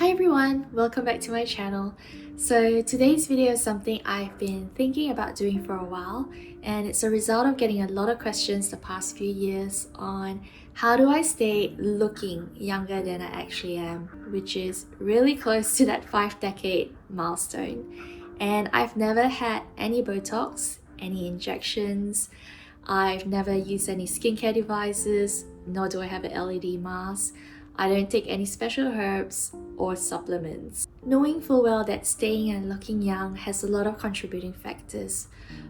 Hi everyone, welcome back to my channel. So today's video is something I've been thinking about doing for a while, and it's a result of getting a lot of questions the past few years on how do I stay looking younger than I actually am, which is really close to that 5-decade milestone. And I've never had any Botox, any injections, I've never used any skincare devices, nor do I have an LED mask. I don't take any special herbs or supplements. Knowing full well that staying and looking young has a lot of contributing factors,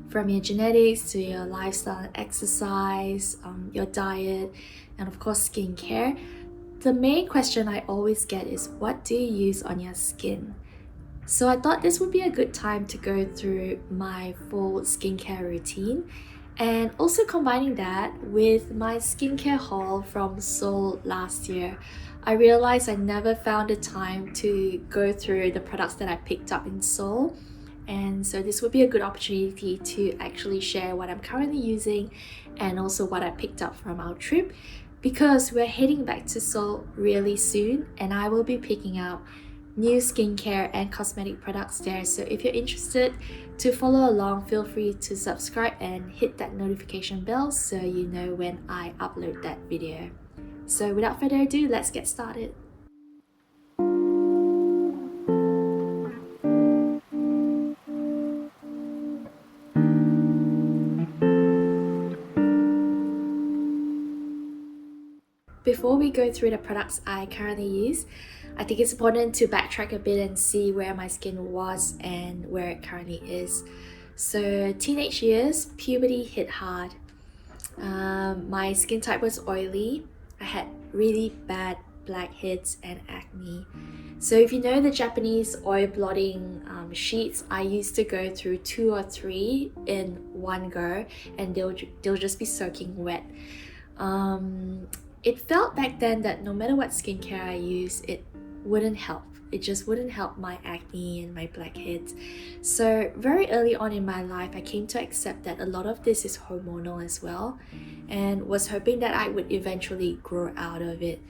from your genetics to your lifestyle and exercise, your diet, and of course skincare, the main question I always get is, what do you use on your skin? So I thought this would be a good time to go through my full skincare routine, and also combining that with my skincare haul from Seoul last year. I realized I never found the time to go through the products that I picked up in Seoul, and so this would be a good opportunity to actually share what I'm currently using and also what I picked up from our trip, because we're heading back to Seoul really soon and I will be picking up new skincare and cosmetic products there. So if you're interested to follow along, feel free to subscribe and hit that notification bell so you know when I upload that video. So without further ado, let's get started. Before we go through the products I currently use, I think it's important to backtrack a bit and see where my skin was and where it currently is. So teenage years, puberty hit hard. My skin type was oily. I had really bad blackheads and acne. So if you know the Japanese oil blotting sheets, I used to go through 2 or 3 in one go, and they'll just be soaking wet. It felt back then that no matter what skincare I use, it wouldn't help. It just wouldn't help my acne and my blackheads. So very early on in my life, I came to accept that a lot of this is hormonal as well, and was hoping that I would eventually grow out of it.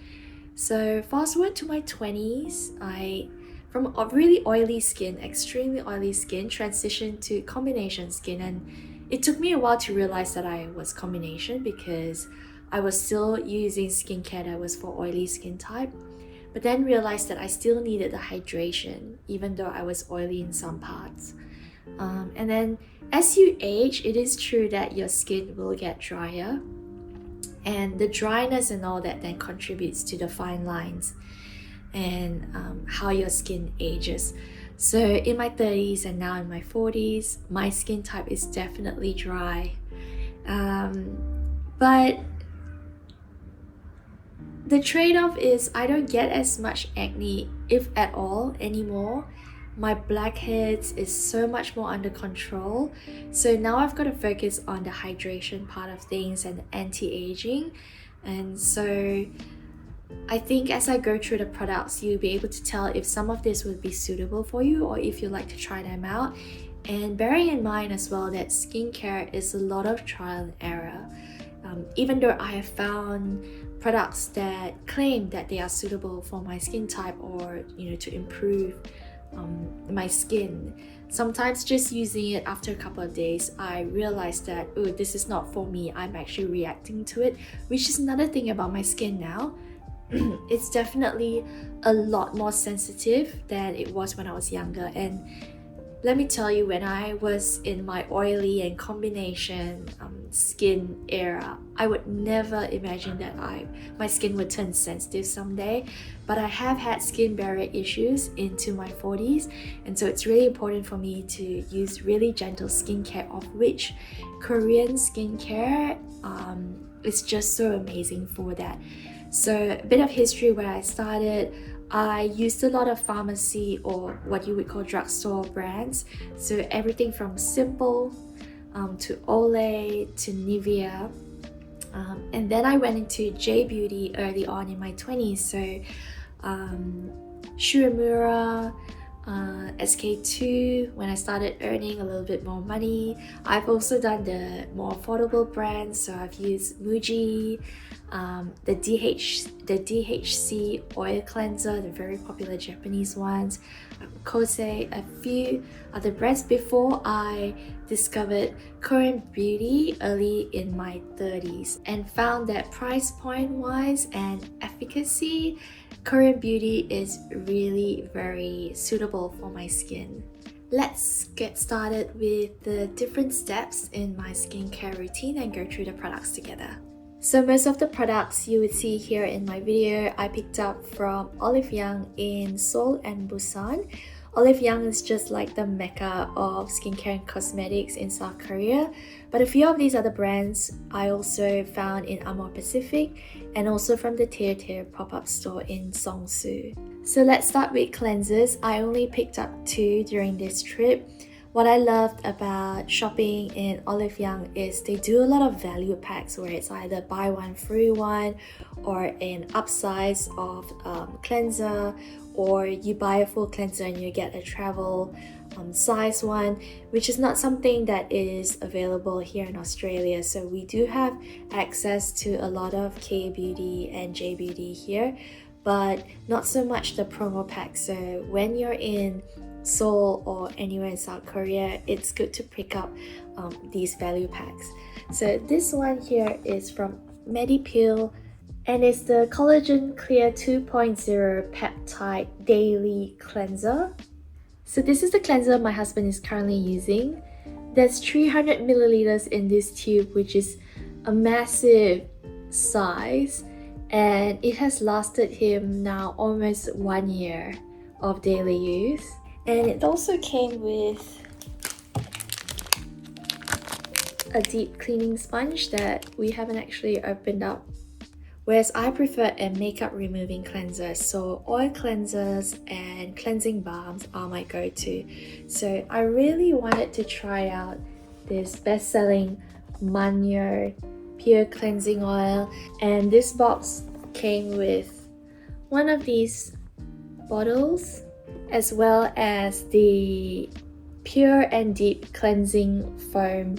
So fast forward to my 20s, from a really oily skin, extremely oily skin, transitioned to combination skin, and it took me a while to realize that I was combination because I was still using skincare that was for oily skin type, but then realized that I still needed the hydration even though I was oily in some parts. And then as you age, it is true that your skin will get drier, and the dryness and all that then contributes to the fine lines and how your skin ages. So in my 30s and now in my 40s, my skin type is definitely dry. But the trade-off is I don't get as much acne, if at all, anymore. My blackheads is so much more under control. So now I've got to focus on the hydration part of things and anti-aging. And so I think as I go through the products, you'll be able to tell if some of this would be suitable for you or if you'd like to try them out. And bearing in mind as well that skincare is a lot of trial and error. Even though I have found products that claim that they are suitable for my skin type or to improve my skin, sometimes just using it after a couple of days, I realized that, oh, this is not for me. I'm actually reacting to it, which is another thing about my skin now. It's definitely a lot more sensitive than it was when I was younger. And let me tell you, when I was in my oily and combination skin era, I would never imagine that my skin would turn sensitive someday. But I have had skin barrier issues into my 40s, and so it's really important for me to use really gentle skincare, of which Korean skincare is just so amazing for that. So a bit of history where I started. I used a lot of pharmacy or what you would call drugstore brands. So everything from Simple to Olay to Nivea. And then I went into J Beauty early on in my 20s. So Shuemura, SK2 when I started earning a little bit more money. I've also done the more affordable brands, so I've used Muji, the DHC oil cleanser, the very popular Japanese ones, Kosei, a few other brands before I discovered Korean beauty early in my 30s and found that price point wise and efficacy, Korean beauty is really very suitable for my skin. Let's get started with the different steps in my skincare routine and go through the products together. So most of the products you would see here in my video I picked up from Olive Young in Seoul and Busan. Olive Young is just like the mecca of skincare and cosmetics in South Korea, but a few of these other brands I also found in Amore Pacific and also from the TIRTIR pop-up store in Seongsu. So let's start with cleansers. I only picked up 2 during this trip. What I loved about shopping in Olive Young is they do a lot of value packs where it's either buy one free one or an upsize of cleanser, or you buy a full cleanser and you get a travel size one, which is not something that is available here in Australia. So we do have access to a lot of K-beauty and J-beauty here, but not so much the promo pack. So when you're in Seoul or anywhere in South Korea, it's good to pick up these value packs. So this one here is from Medipil and it's the Collagen Clear 2.0 Peptide Daily Cleanser. So this is the cleanser my husband is currently using. There's 300 milliliters in this tube, which is a massive size, and it has lasted him now almost 1 year of daily use. And it also came with a deep cleaning sponge that we haven't actually opened up, whereas I prefer a makeup removing cleanser. So oil cleansers and cleansing balms are my go-to. So I really wanted to try out this best-selling Manyo Pure Cleansing Oil, and this box came with one of these bottles as well as the Pure and Deep Cleansing Foam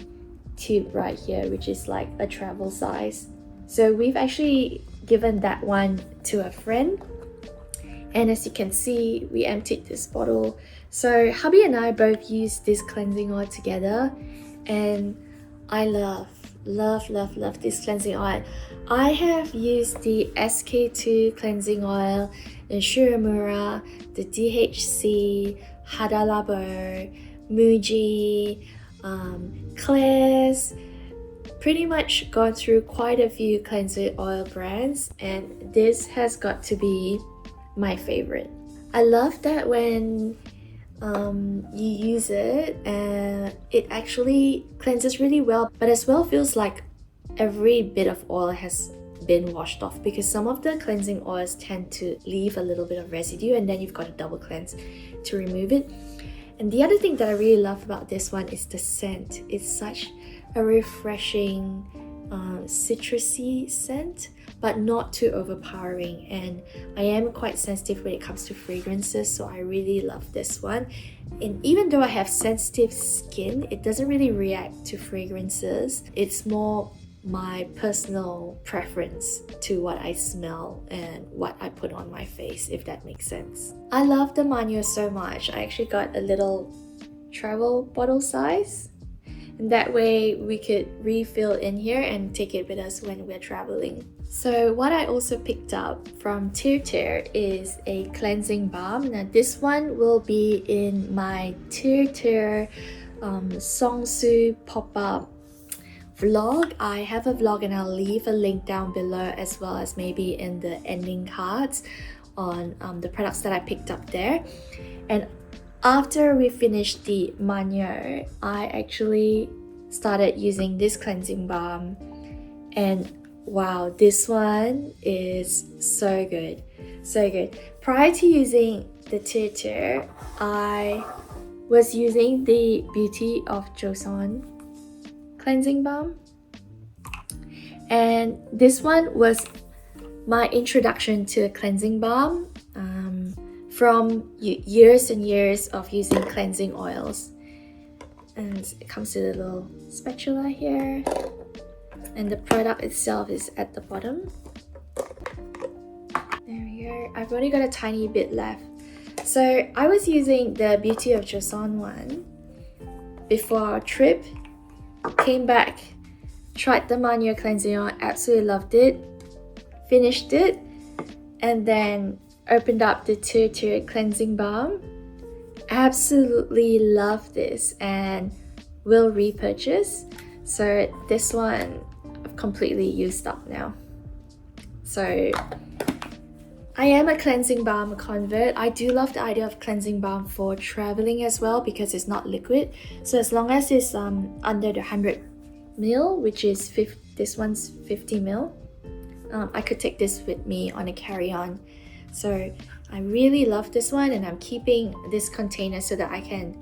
tube right here, which is like a travel size. So we've actually given that one to a friend, and as you can see, we emptied this bottle. So hubby and I both use this cleansing oil together, and I love this cleansing oil. I have used the SK2 cleansing oil, the Shiramura, the DHC, Hada Labo, Muji, Claire's, pretty much gone through quite a few cleansing oil brands, and this has got to be my favorite. I love that when you use it, it actually cleanses really well, but as well feels like every bit of oil has been washed off, because some of the cleansing oils tend to leave a little bit of residue and then you've got to double cleanse to remove it. And the other thing that I really love about this one is the scent. It's such a refreshing citrusy scent, but not too overpowering, and I am quite sensitive when it comes to fragrances, so I really love this one. And even though I have sensitive skin, it doesn't really react to fragrances. It's more my personal preference to what I smell and what I put on my face, if that makes sense. I love the Manyo so much. I actually got a little travel bottle size, and that way we could refill in here and take it with us when we're traveling. So what I also picked up from TIRTIR is a cleansing balm. Now this one will be in my TIRTIR Seongsu pop-up vlog. I have a vlog and I'll leave a link down below, as well as maybe in the ending cards on the products that I picked up there. And after we finished the Manyo, I actually started using this cleansing balm, and wow, this one is so good, so good. Prior to using the TIRTIR, I was using the Beauty of Joseon cleansing balm, and this one was my introduction to a cleansing balm. from years and years of using cleansing oils. And it comes with a little spatula here, and the product itself is at the bottom. There we go. I've only got a tiny bit left. So I was using the Beauty of Joseon one before our trip, came back, tried the Manyo cleansing oil, absolutely loved it, finished it, and then opened up the TIRTIR cleansing balm. Absolutely love this and will repurchase. So this one I've completely used up now. So I am a cleansing balm convert. I do love the idea of cleansing balm for traveling as well because it's not liquid. So as long as it's under the 100 ml, which is this one's 50 ml, I could take this with me on a carry-on. So I really love this one, and I'm keeping this container so that I can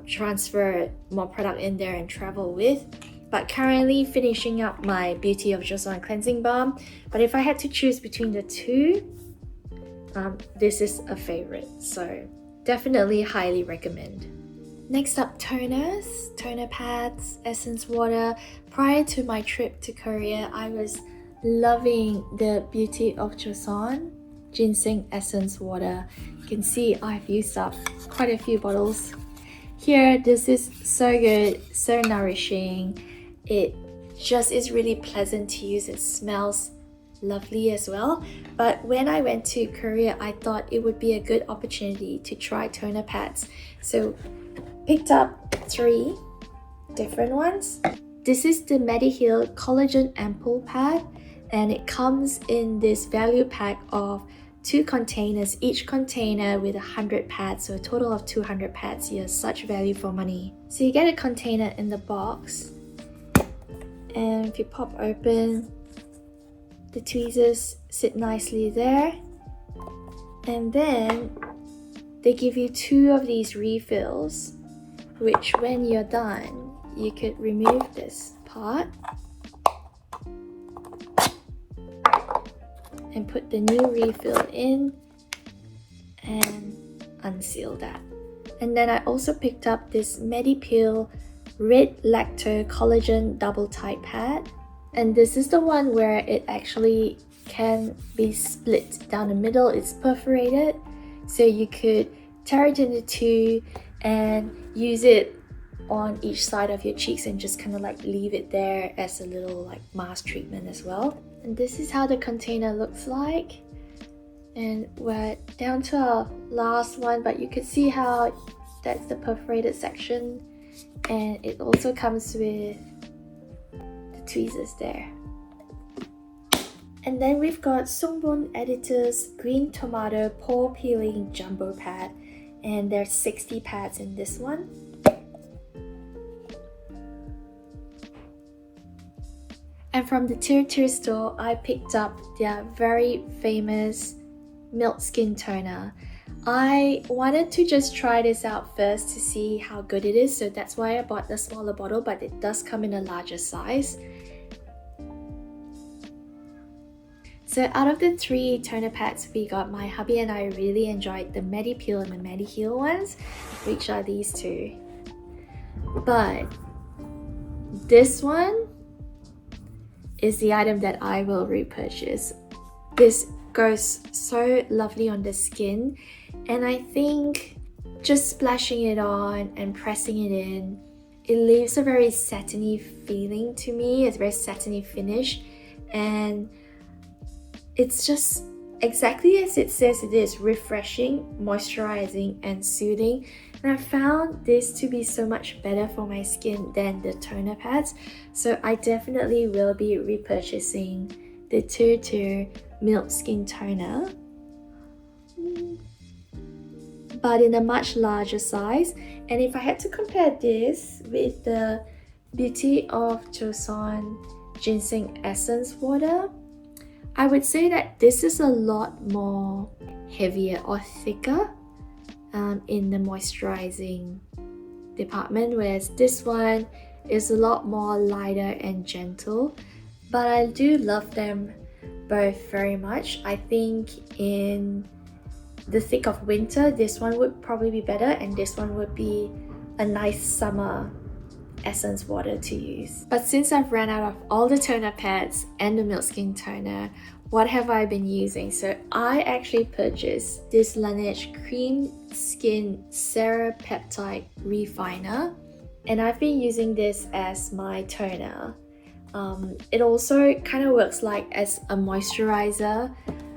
transfer more product in there and travel with. But currently finishing up my Beauty of Joseon cleansing balm. But if I had to choose between the two, this is a favorite. So definitely highly recommend. Next up, toners, toner pads, essence water. Prior to my trip to Korea, I was loving the Beauty of Joseon ginseng essence water. You can see I've used up quite a few bottles. Here, this is so good, so nourishing. It just is really pleasant to use. It smells lovely as well. But when I went to Korea, I thought it would be a good opportunity to try toner pads. So picked up 3 different ones. This is the Mediheal Collagen Ampoule Pad, and it comes in this value pack of 2 containers, each container with 100 pads, so a total of 200 pads here. Such value for money. So you get a container in the box, and if you pop open, the tweezers sit nicely there, and then they give you 2 of these refills, which when you're done, you could remove this part and put the new refill in and unseal that. And then I also picked up this Medipeel Red Lacto Collagen Double Tight Pad, and this is the one where it actually can be split down the middle. It's perforated, so you could tear it into 2 and use it on each side of your cheeks and just kind of like leave it there as a little like mask treatment as well. And this is how the container looks like, and we're down to our last one, but you could see how that's the perforated section, and it also comes with the tweezers there. And then we've got Sungbon Editor's Green Tomato Pore Peeling Jumbo Pad, and there's 60 pads in this one. And from the TIRTIR store, I picked up their very famous Milk Skin Toner. I wanted to just try this out first to see how good it is, so that's why I bought the smaller bottle, but it does come in a larger size. So out of the 3 toner pads we got, my hubby and I really enjoyed the Medipeel and the Mediheal ones, which are these 2. But this one is the item that I will repurchase. This goes so lovely on the skin, and I think just splashing it on and pressing it in, it leaves a very satiny feeling to me. It's a very satiny finish, and it's just exactly as it says it is: refreshing, moisturizing, and soothing. And I found this to be so much better for my skin than the toner pads, so I definitely will be repurchasing the TIRTIR Milk Skin Toner, but in a much larger size. And if I had to compare this with the Beauty of Joseon Ginseng Essence Water, I would say that this is a lot more heavier or thicker in the moisturizing department, whereas this one is a lot more lighter and gentle. But I do love them both very much. I think in the thick of winter, this one would probably be better, and this one would be a nice summer essence water to use. But since I've ran out of all the toner pads and the Milk Skin toner, what have I been using? So I actually purchased this Laneige Cream Skin Serapeptide Refiner, and I've been using this as my toner. It also kind of works like as a moisturizer.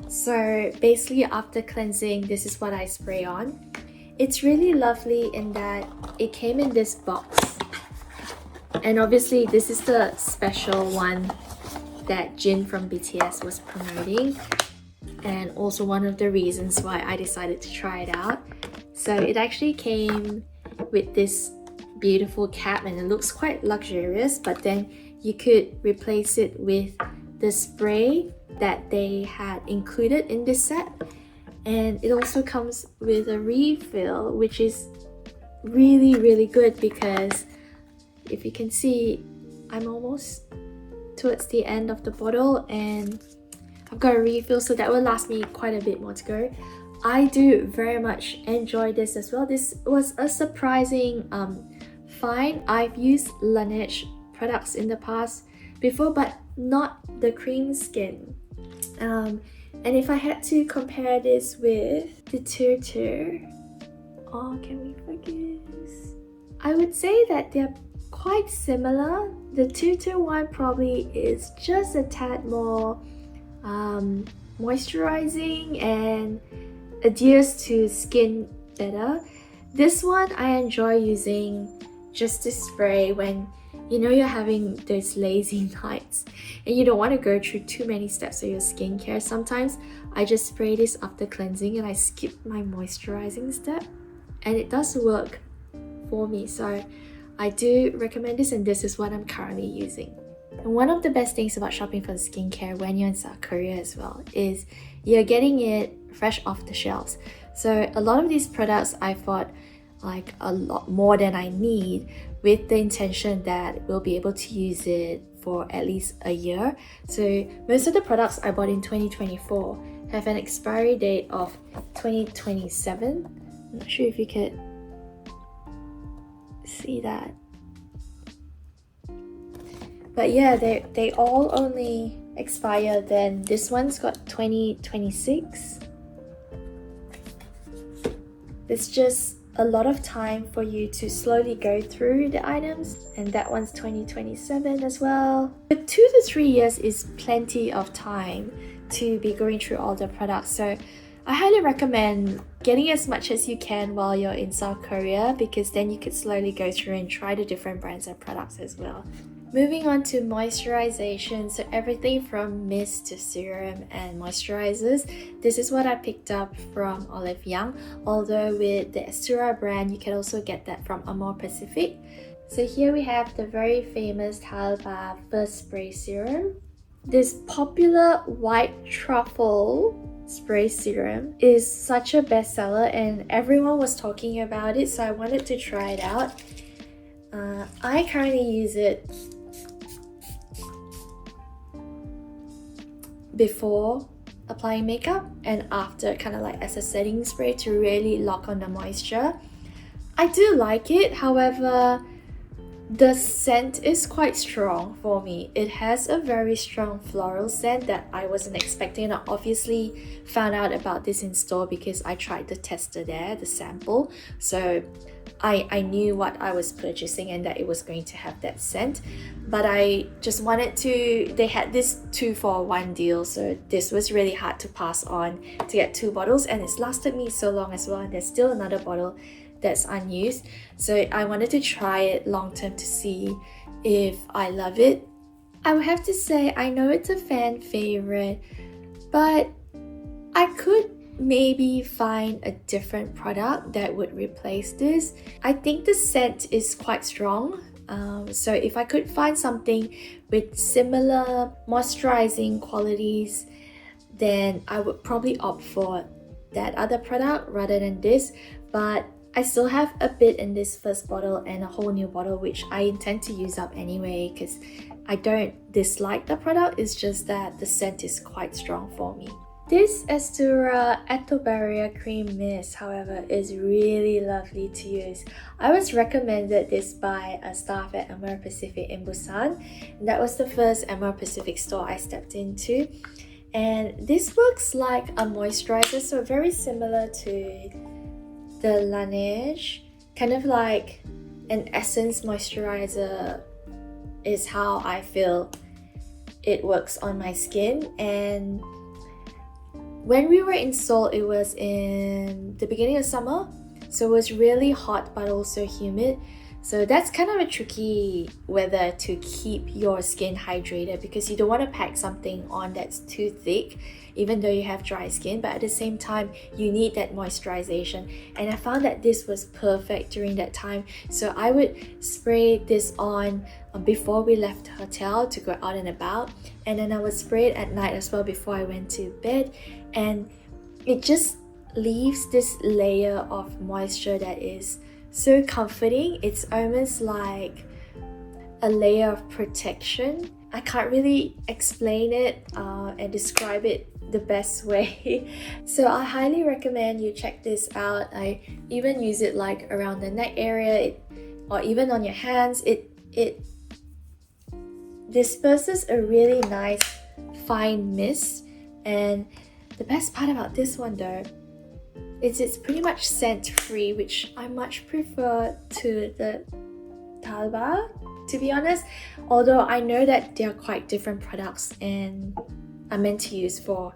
So basically after cleansing, this is what I spray on. It's really lovely in that it came in this box, and obviously this is the special one that Jin from BTS was promoting, and also one of the reasons why I decided to try it out. So it actually came with this beautiful cap, and it looks quite luxurious, but then you could replace it with the spray that they had included in this set. And it also comes with a refill, which is really good, because if you can see, I'm almost towards the end of the bottle and I've got a refill, so that will last me quite a bit more to go. I do very much enjoy this as well. This was a surprising find. I've used Laneige products in the past before, but not the cream skin. And if I had to compare this with the TIRTIR, oh, can we focus? I would say that they're quite similar. The TIRTIR one probably is just a tad more moisturizing and adheres to skin better. This one I enjoy using just to spray when you know you're having those lazy nights and you don't want to go through too many steps of your skincare. Sometimes I just spray this after cleansing and I skip my moisturizing step, and it does work for me. So I do recommend this, and this is what I'm currently using. And one of the best things about shopping for skincare when you're in South Korea as well is you're getting it fresh off the shelves. So a lot of these products I bought like a lot more than I need, with the intention that we'll be able to use it for at least a year. So most of the products I bought in 2024 have an expiry date of 2027. I'm not sure if you could see that. But yeah, they all only expire then. This one's got 2026. It's just a lot of time for you to slowly go through the items, and that one's 2027 as well. But 2 to 3 years is plenty of time to be going through all the products. So I highly recommend getting as much as you can while you're in South Korea, because then you could slowly go through and try the different brands and products as well. Moving on to moisturization, so everything from mist to serum and moisturizers. This is what I picked up from Olive Young, although with the Estura brand you can also get that from Amore Pacific. So here we have the very famous Talpa First Spray Serum. This popular white truffle spray serum is such a bestseller and everyone was talking about it, so I wanted to try it out. I currently use it before applying makeup and after, kind of like as a setting spray to really lock on the moisture. I do like it, however the scent is quite strong for me. It has a very strong floral scent that I wasn't expecting. I obviously found out about this in store because I tried the tester there, the sample, so I knew what I was purchasing and that it was going to have that scent. But I just wanted to, they had this 2-for-1 deal, so this was really hard to pass on to get 2 bottles, and it's lasted me so long as well, and there's still another bottle that's unused. So I wanted to try it long term to see if I love it. I would have to say I know it's a fan favorite, but I could maybe find a different product that would replace this. I think the scent is quite strong, so if I could find something with similar moisturizing qualities, then I would probably opt for that other product rather than this. But I still have a bit in this first bottle and a whole new bottle, which I intend to use up anyway because I don't dislike the product, it's just that the scent is quite strong for me. This Estura Ecto Barrier Cream Mist, however, is really lovely to use. I was recommended this by a staff at Amore Pacific in Busan. And that was the first Amore Pacific store I stepped into. And this works like a moisturizer, so very similar to the Laneige. Kind of like an essence moisturizer is how I feel it works on my skin. And when we were in Seoul, it was in the beginning of summer, so it was really hot but also humid. So that's kind of a tricky weather to keep your skin hydrated, because you don't want to pack something on that's too thick even though you have dry skin, but at the same time you need that moisturization. And I found that this was perfect during that time, so I would spray this on before we left the hotel to go out and about, and then I would spray it at night as well before I went to bed, and it just leaves this layer of moisture that is so comforting. It's almost like a layer of protection. I can't really explain it and describe it the best way. So I highly recommend you check this out. I even use it like around the neck area, or even on your hands. It disperses a really nice fine mist. And the best part about this one though is it's pretty much scent free, which I much prefer to the Talba, to be honest. Although I know that they are quite different products and are meant to use for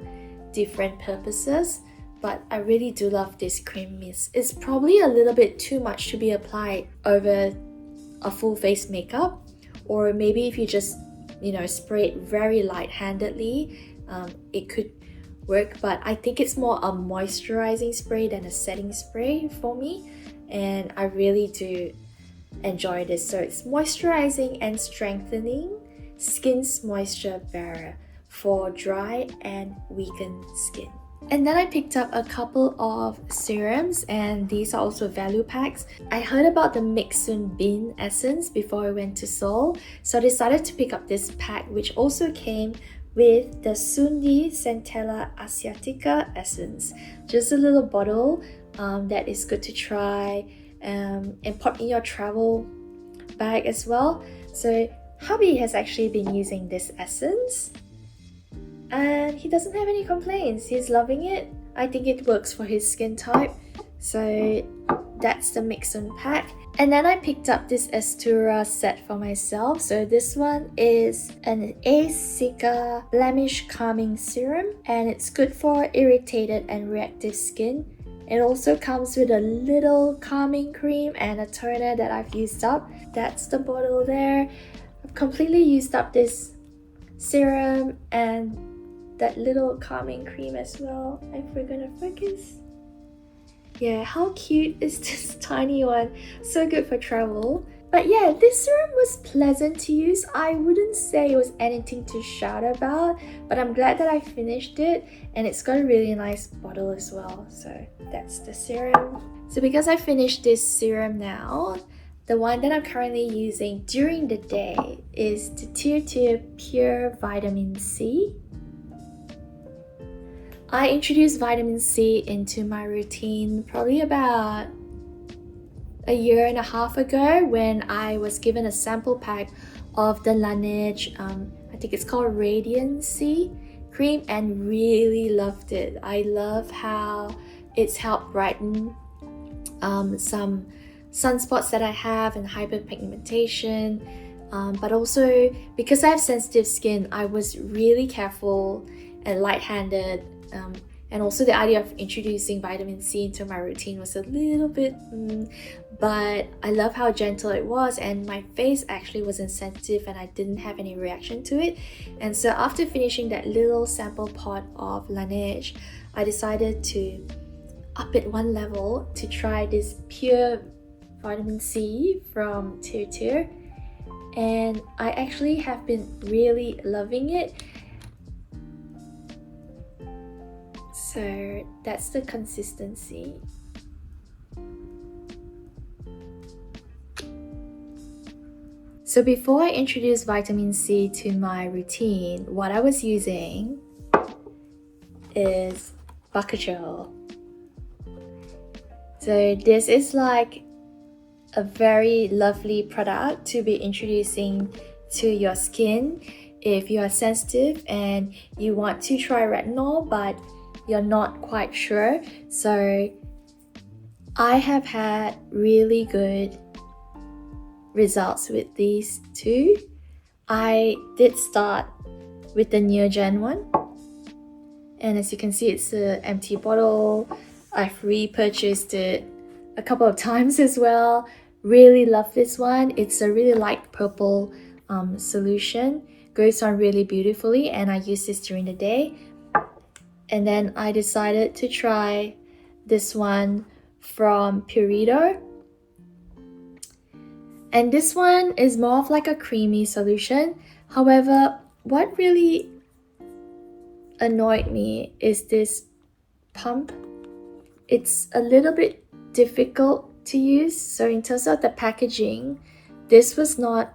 different purposes, but I really do love this cream mist. It's probably a little bit too much to be applied over a full face makeup, or maybe if you just spray it very light-handedly, it could work. But I think it's more a moisturizing spray than a setting spray for me, and I really do enjoy this. So it's moisturizing and strengthening skin's moisture barrier for dry and weakened skin. And then I picked up a couple of serums, and these are also value packs. I heard about the Mixun Bean Essence before I went to Seoul, so I decided to pick up this pack, which also came with the Sundi Centella Asiatica Essence. Just a little bottle that is good to try and pop in your travel bag as well. So hubby has actually been using this essence and he doesn't have any complaints. He's loving it. I think it works for his skin type. So that's the Mixun pack. And then I picked up this Estura set for myself. So this one is an Asica Blemish Calming Serum, and it's good for irritated and reactive skin. It also comes with a little calming cream and a toner that I've used up. That's the bottle there. I've completely used up this serum and that little calming cream as well. If we're gonna focus. Yeah, how cute is this tiny one? So good for travel. But yeah, this serum was pleasant to use. I wouldn't say it was anything to shout about, but I'm glad that I finished it, and it's got a really nice bottle as well. So that's the serum. So because I finished this serum now, the one that I'm currently using during the day is the TIRTIR Pure Vitamin C. I introduced vitamin C into my routine probably about a year and a half ago when I was given a sample pack of the Laneige, I think it's called Radiant C cream, and really loved it. I love how it's helped brighten some sunspots that I have and hyperpigmentation, but also because I have sensitive skin, I was really careful and light-handed. And also the idea of introducing vitamin C into my routine was a little bit but I love how gentle it was, and my face actually wasn't sensitive and I didn't have any reaction to it. And so after finishing that little sample pot of Laneige, I decided to up it one level to try this pure vitamin C from TIRTIR, and I actually have been really loving it. So that's the consistency. So before I introduced vitamin C to my routine, what I was using is Ballagrio. So this is like a very lovely product to be introducing to your skin if you are sensitive and you want to try retinol but you're not quite sure. So I have had really good results with these two. I did start with the Neogen one, and as you can see, it's an empty bottle. I've repurchased it a couple of times as well. Really love this one. It's a really light purple solution, goes on really beautifully, and I use this during the day. And then I decided to try this one from Purito, and this one is more of like a creamy solution. However, what really annoyed me is this pump. It's a little bit difficult to use, so in terms of the packaging, this was not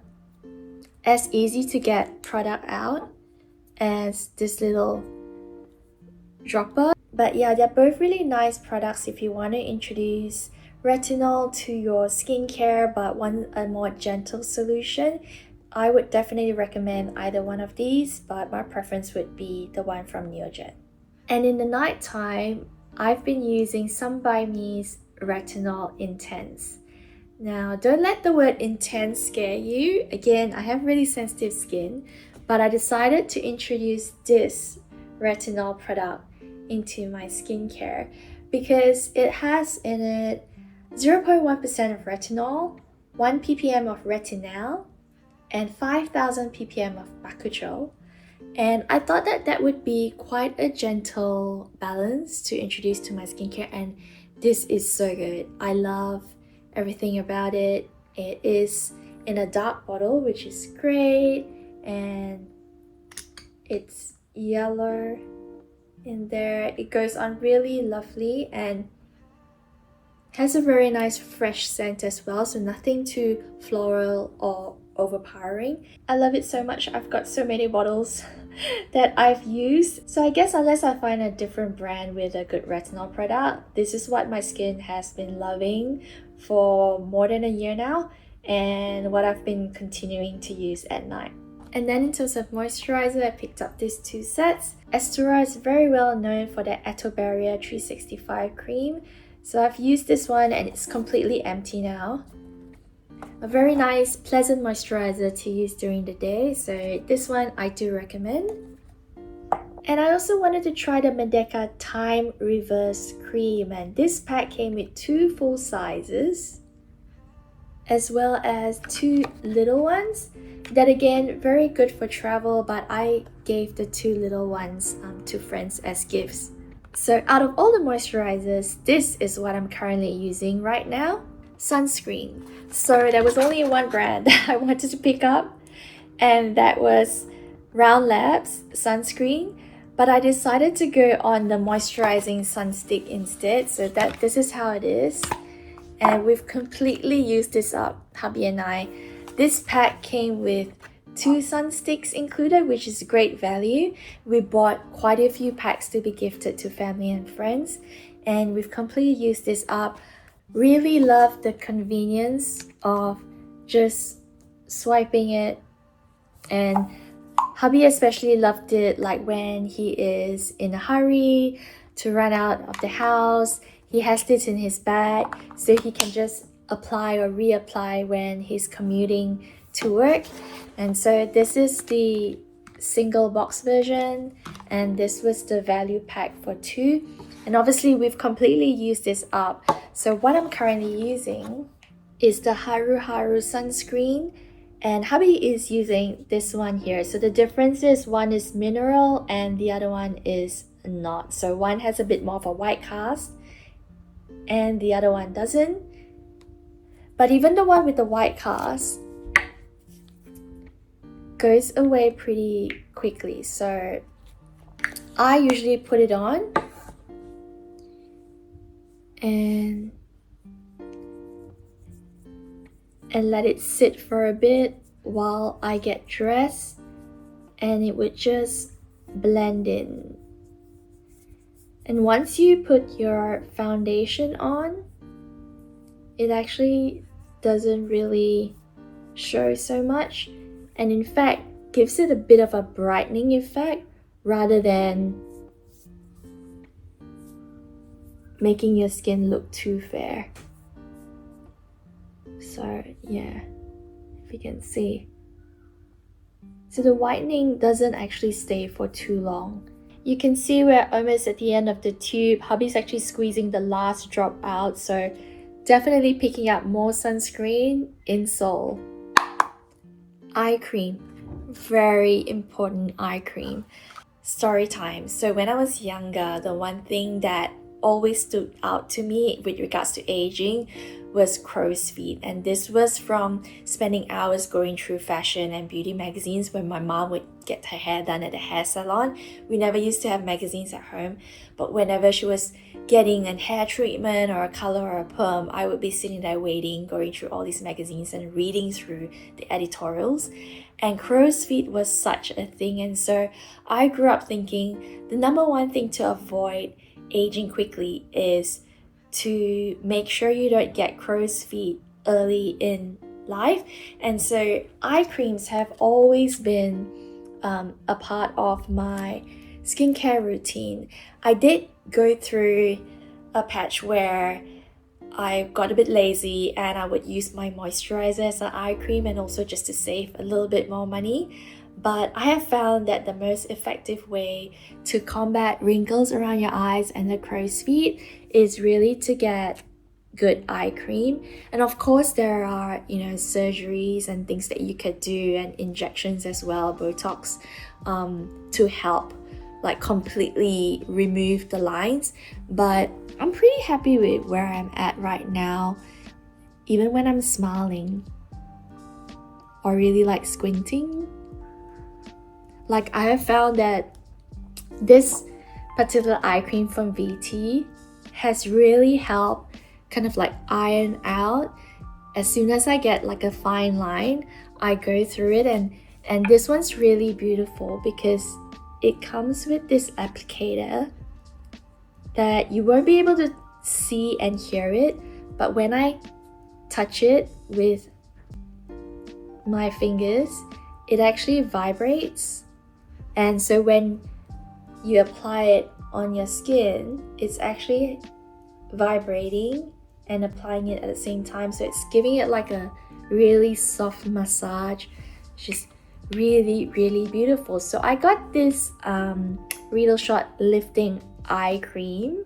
as easy to get product out as this little dropper. But yeah, they're both really nice products if you want to introduce retinol to your skincare but want a more gentle solution. I would definitely recommend either one of these, but my preference would be the one from Neogen. And in the night time, I've been using Some By Me's Retinol Intense. Now, don't let the word intense scare you. Again, I have really sensitive skin, but I decided to introduce this retinol product into my skincare because it has in it 0.1% of retinol, 1 ppm of retinol, and 5,000 ppm of Ballagrio. And I thought that that would be quite a gentle balance to introduce to my skincare, and this is so good. I love everything about it. It is in a dark bottle, which is great, and it's yellow in there. It goes on really lovely and has a very nice fresh scent as well, so nothing too floral or overpowering. I love it so much. I've got so many bottles that I've used, so I guess unless I find a different brand with a good retinol product, this is what my skin has been loving for more than a year now, and what I've been continuing to use at night. And then in terms of moisturizer, I picked up these two sets. Esthera is very well known for their Atto Barrier 365 cream, so I've used this one and it's completely empty now. A very nice, pleasant moisturizer to use during the day, so this one I do recommend. And I also wanted to try the Medeka Time Reverse Cream, and this pack came with 2 full sizes as well as 2 little ones. That again, very good for travel, but I gave the 2 little ones to friends as gifts. So out of all the moisturizers, this is what I'm currently using right now. Sunscreen. So there was only one brand that I wanted to pick up, and that was Round Labs Sunscreen, but I decided to go on the moisturizing sunstick instead, so that this is how it is. And we've completely used this up, hubby and I. This pack came with 2 sunsticks included, which is great value. We bought quite a few packs to be gifted to family and friends, and we've completely used this up. Really love the convenience of just swiping it, and hubby especially loved it like when he is in a hurry to run out of the house. He has this in his bag so he can just apply or reapply when he's commuting to work. And so this is the single box version, and this was the value pack for 2. And obviously we've completely used this up. So what I'm currently using is the Haru Haru sunscreen, and hubby is using this one here. So the difference is one is mineral and the other one is not. So one has a bit more of a white cast and the other one doesn't. But even the one with the white cast goes away pretty quickly. So I usually put it on and let it sit for a bit while I get dressed, and it would just blend in. And once you put your foundation on, it actually doesn't really show so much, and in fact gives it a bit of a brightening effect rather than making your skin look too fair. So yeah, if you can see. So the whitening doesn't actually stay for too long. You can see we're almost at the end of the tube. Hubby's actually squeezing the last drop out, so definitely picking up more sunscreen in Seoul. Eye cream. Very important eye cream. Story time. So when I was younger, the one thing that always stood out to me with regards to aging was crow's feet, and this was from spending hours going through fashion and beauty magazines when my mom would get her hair done at the hair salon. We never used to have magazines at home, but whenever she was getting a hair treatment or a color or a perm, I would be sitting there waiting, going through all these magazines and reading through the editorials. And crow's feet was such a thing, and so I grew up thinking the number one thing to avoid aging quickly is to make sure you don't get crow's feet early in life. And so eye creams have always been a part of my skincare routine. I did go through a patch where I got a bit lazy and I would use my moisturizer as an eye cream, and also just to save a little bit more money. But I have found that the most effective way to combat wrinkles around your eyes and the crow's feet is really to get good eye cream. And of course there are, surgeries and things that you could do, and injections as well, Botox, to help like completely remove the lines. But I'm pretty happy with where I'm at right now. Even when I'm smiling or really like squinting, like I have found that this particular eye cream from VT has really helped kind of like iron out. As soon as I get like a fine line, I go through it, and this one's really beautiful because it comes with this applicator that you won't be able to see and hear it, but when I touch it with my fingers, it actually vibrates. And so when you apply it on your skin, it's actually vibrating and applying it at the same time. So it's giving it like a really soft massage, just really, really beautiful. So I got this Riedel Shot Lifting Eye Cream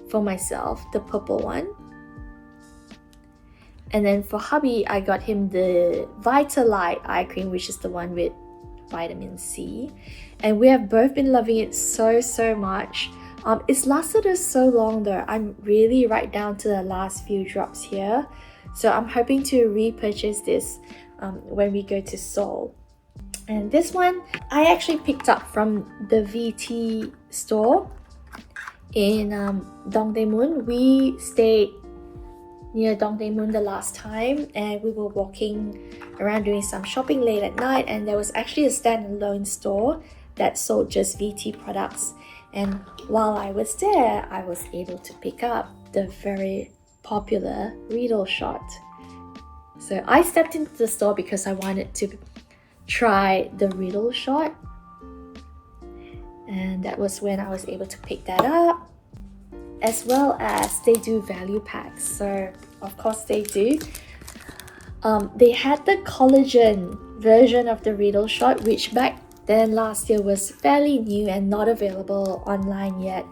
for myself, the purple one. And then for hubby, I got him the Vitalite Eye Cream, which is the one with vitamin C, and we have both been loving it so much. It's lasted us so long though. I'm really right down to the last few drops here, so I'm hoping to repurchase this when we go to Seoul. And this one I actually picked up from the VT store in Dongdaemun. We stayed near Dongdaemun the last time, and we were walking around doing some shopping late at night, and there was actually a standalone store that sold just VT products. And while I was there, I was able to pick up the very popular Riedel Shot. So I stepped into the store because I wanted to try the Riedel Shot, and that was when I was able to pick that up. As well as they do value packs, so of course they do. They had the collagen version of the Riedel Shot, which back then last year was fairly new and not available online yet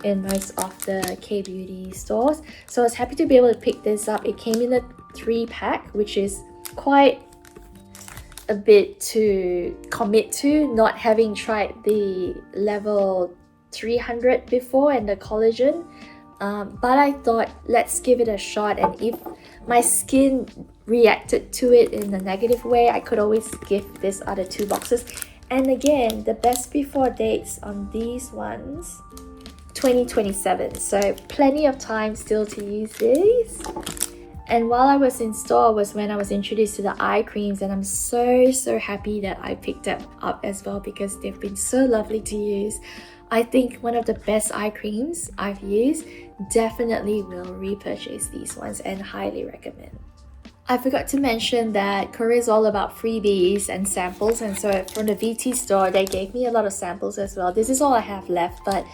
in most of the K-beauty stores. So I was happy to be able to pick this up. It came in a 3-pack, which is quite a bit to commit to, not having tried the level 300 before and the collagen, but I thought let's give it a shot, and if my skin reacted to it in a negative way, I could always gift this other 2 boxes. And again, the best before dates on these ones, 2027, so plenty of time still to use these. And while I was in store was when I was introduced to the eye creams, and I'm so happy that I picked them up as well because they've been so lovely to use. I think one of the best eye creams I've used. Definitely will repurchase these ones and highly recommend. I forgot to mention that Korea is all about freebies and samples, and so from the VT store they gave me a lot of samples as well. This is all I have left, but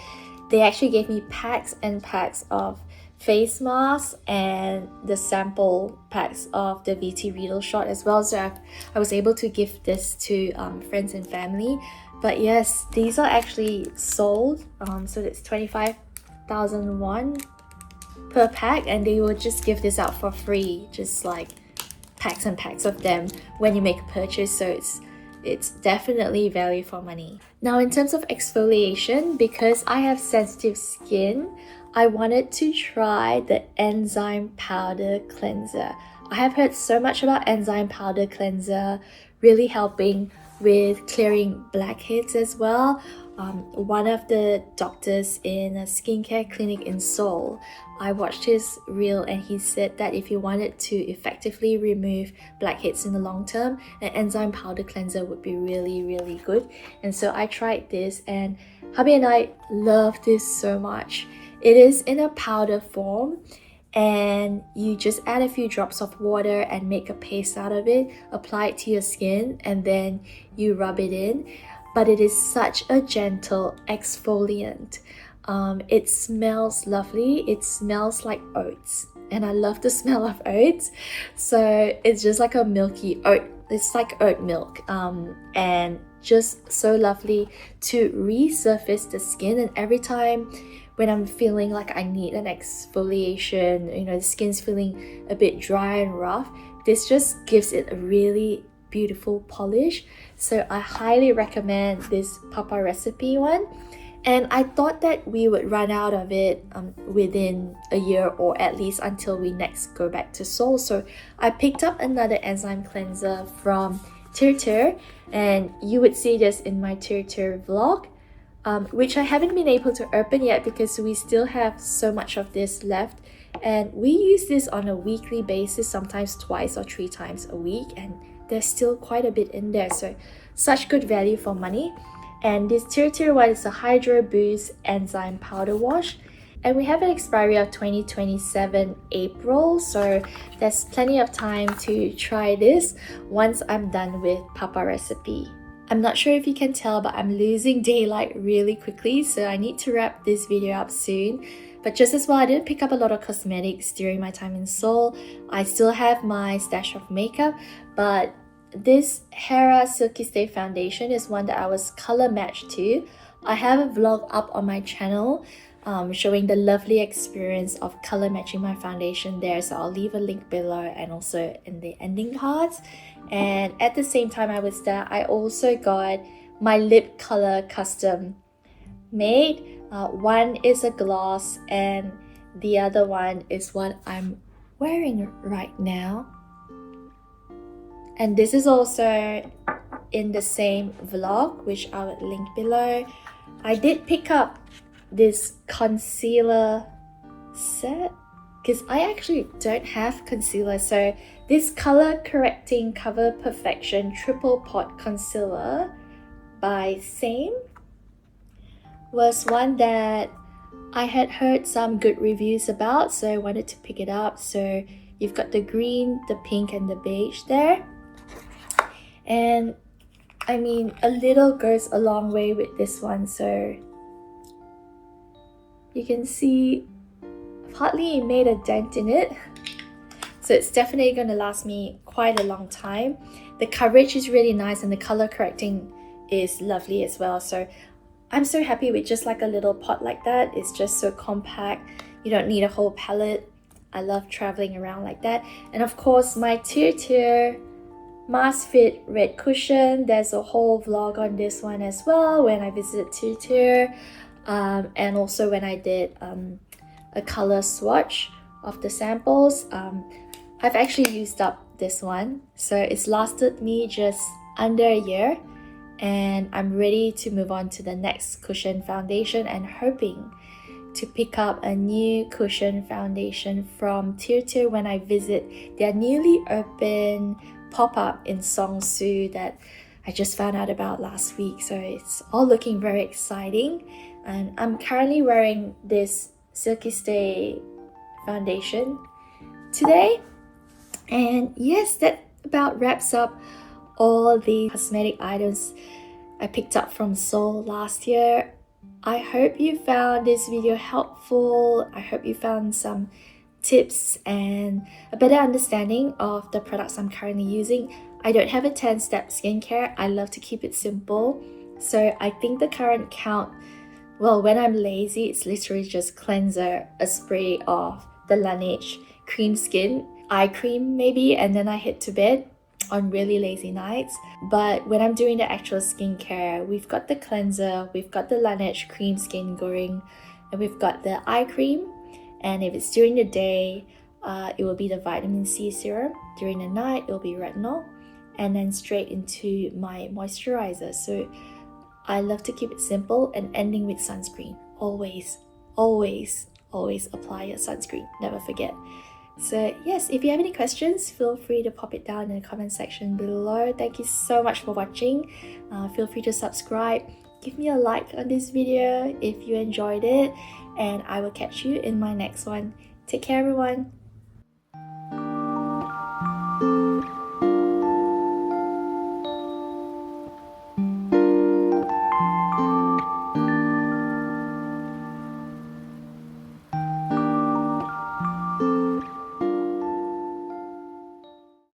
they actually gave me packs and packs of face masks and the sample packs of the VT Riedel shot as well, so I was able to give this to friends and family. But yes, these are actually sold, so it's 25,000 won per pack, and they will just give this out for free, just like packs and packs of them when you make a purchase, so it's definitely value for money. Now in terms of exfoliation, because I have sensitive skin, I wanted to try the enzyme powder cleanser. I have heard so much about enzyme powder cleanser really helping with clearing blackheads as well. One of the doctors in a skincare clinic in Seoul, I watched his reel and he said that if you wanted to effectively remove blackheads in the long term, an enzyme powder cleanser would be really good. And so I tried this, and hubby and I love this so much. It is in a powder form, and you just add a few drops of water and make a paste out of it, apply it to your skin, and then you rub it in. But it is such a gentle exfoliant. It smells lovely. It smells like oats, and I love the smell of oats. So it's just like a milky oat. It's like oat milk, and just so lovely to resurface the skin. And every time when I'm feeling like I need an exfoliation, you know, the skin's feeling a bit dry and rough, this just gives it a really beautiful polish. So I highly recommend this Papa recipe one. And I thought that we would run out of it within a year, or at least until we next go back to Seoul. So I picked up another enzyme cleanser from TIRTIR, and you would see this in my TIRTIR vlog, which I haven't been able to open yet because we still have so much of this left. And we use this on a weekly basis, sometimes twice or 3 times a week, and there's still quite a bit in there. So such good value for money. And this TIRTIR one is a Hydro Boost Enzyme Powder Wash, and we have an expiry of 2027 April, so there's plenty of time to try this once I'm done with Papa recipe. I'm not sure if you can tell, but I'm losing daylight really quickly, so I need to wrap this video up soon. But just as well, I didn't pick up a lot of cosmetics during my time in Seoul. I still have my stash of makeup, but this Hera Silky Stay foundation is one that I was color matched to. I have a vlog up on my channel showing the lovely experience of color matching my foundation there, so I'll leave a link below and also in the ending cards. And at the same time I was there, I also got my lip color custom made. One is a gloss and the other one is what I'm wearing right now. And this is also in the same vlog, which I will link below. I did pick up this concealer set because I actually don't have concealer. So this Color Correcting Cover Perfection Triple Pot Concealer by Same was one that I had heard some good reviews about, so I wanted to pick it up. So you've got the green, the pink, and the beige there. And I mean, a little goes a long way with this one, so you can see I've hardly made a dent in it, so it's definitely going to last me quite a long time. The coverage is really nice and the color correcting is lovely as well, so I'm so happy with just like a little pot like that. It's just so compact, you don't need a whole palette. I love traveling around like that. And of course my TIRTIR Mask Fit Red Cushion, there's a whole vlog on this one as well when I visited TIRTIR, and also when I did a color swatch of the samples. I've actually used up this one, so it's lasted me just under a year, and I'm ready to move on to the next cushion foundation and hoping to pick up a new cushion foundation from TIRTIR when I visit their newly open pop-up in Seongssu that I just found out about last week. So it's all looking very exciting. And I'm currently wearing this Silky Stay foundation today. And yes, that about wraps up all the cosmetic items I picked up from Seoul last year. I hope you found this video helpful. I hope you found some tips and a better understanding of the products I'm currently using. I don't have a 10-step skincare. I love to keep it simple. So I think the current count, well, when I'm lazy, it's literally just cleanser, a spray of the Laneige cream skin, eye cream maybe, and then I head to bed on really lazy nights. But when I'm doing the actual skincare, we've got the cleanser, we've got the Laneige cream skin going, and we've got the eye cream. And if it's during the day, it will be the vitamin C serum. During the night, it will be retinol, and then straight into my moisturizer. So I love to keep it simple and ending with sunscreen. Always, always, always apply your sunscreen. Never forget. So yes, if you have any questions, feel free to pop it down in the comment section below. Thank you so much for watching. Feel free to subscribe. Give me a like on this video if you enjoyed it. And I will catch you in my next one. Take care, everyone.